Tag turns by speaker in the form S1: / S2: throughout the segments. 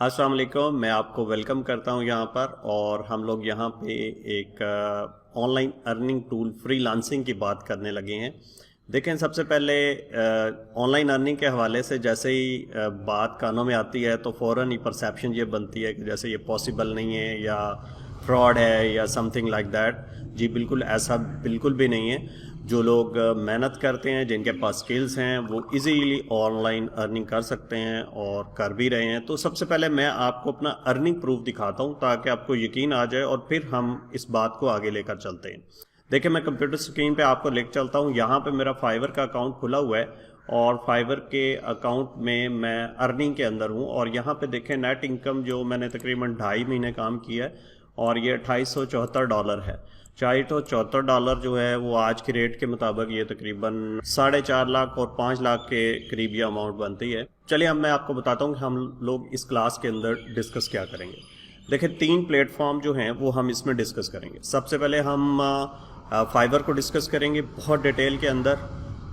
S1: अस्सलाम वालेकुम, मैं आपको वेलकम करता हूं यहाँ पर। और हम लोग यहाँ पे एक ऑनलाइन अर्निंग टूल फ्रीलांसिंग की बात करने लगे हैं। देखें, सबसे पहले ऑनलाइन अर्निंग के हवाले से जैसे ही बात कानों में आती है तो फ़ौरन ही परसेप्शन ये बनती है कि जैसे ये पॉसिबल नहीं है या फ्रॉड है या समथिंग लाइक दैट। जी बिल्कुल, ऐसा बिल्कुल भी नहीं है। जो लोग मेहनत करते हैं, जिनके पास स्किल्स हैं, वो इजीली ऑनलाइन अर्निंग कर सकते हैं और कर भी रहे हैं। तो सबसे पहले मैं आपको अपना अर्निंग प्रूफ दिखाता हूं ताकि आपको यकीन आ जाए और फिर हम इस बात को आगे लेकर चलते हैं। देखिए, मैं कंप्यूटर स्क्रीन पे आपको लेकर चलता हूं। यहाँ पे मेरा फाइवर का अकाउंट खुला हुआ है और फाइवर के अकाउंट में मैं अर्निंग के अंदर हूँ। और यहाँ पे देखें, नेट इनकम जो मैंने तकरीबन 2.5 महीने काम किया है और ये $2874 है। $474 जो है वो आज के रेट के मुताबिक ये तकरीबन 4.5 लाख और 5 लाख के करीब ये अमाउंट बनती है। चलिए, अब मैं आपको बताता हूँ कि हम लोग इस क्लास के अंदर डिस्कस क्या करेंगे। देखिए, 3 प्लेटफॉर्म जो हैं वो हम इसमें डिस्कस करेंगे। सबसे पहले हम फाइवर को डिस्कस करेंगे बहुत डिटेल के अंदर,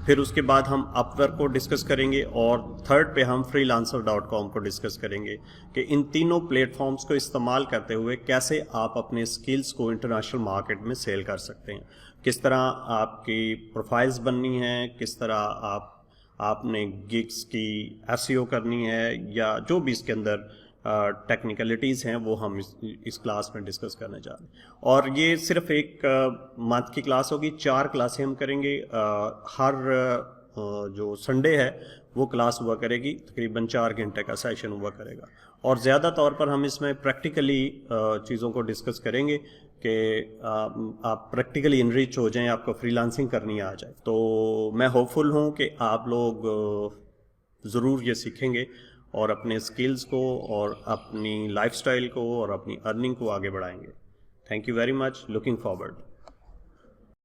S1: फिर उसके बाद हम अपवर्क को डिस्कस करेंगे और थर्ड पे हम freelancer.com को डिस्कस करेंगे कि इन तीनों प्लेटफॉर्म्स को इस्तेमाल करते हुए कैसे आप अपने स्किल्स को इंटरनेशनल मार्केट में सेल कर सकते हैं, किस तरह आपकी प्रोफाइल्स बननी है, किस तरह आपने गिग्स की एसईओ करनी है, या जो भी इसके अंदर टेक्निकलिटीज़ हैं वो हम इस क्लास में डिस्कस करने जा रहे हैं। और ये सिर्फ एक मंथ की क्लास होगी। 4 क्लासें हम करेंगे। हर जो संडे है वो क्लास हुआ करेगी, तकरीबन 4 घंटे का सेशन हुआ करेगा। और ज़्यादा तौर पर हम इसमें प्रैक्टिकली चीज़ों को डिस्कस करेंगे कि आप प्रैक्टिकली इनरिच हो जाएं, आपको फ्रीलांसिंग करनी आ जाए। तो मैं होपफुल हूँ कि आप लोग ज़रूर ये सीखेंगे और अपने स्किल्स को और अपनी लाइफस्टाइल को और अपनी अर्निंग को आगे बढ़ाएंगे। Thank you very much, looking forward.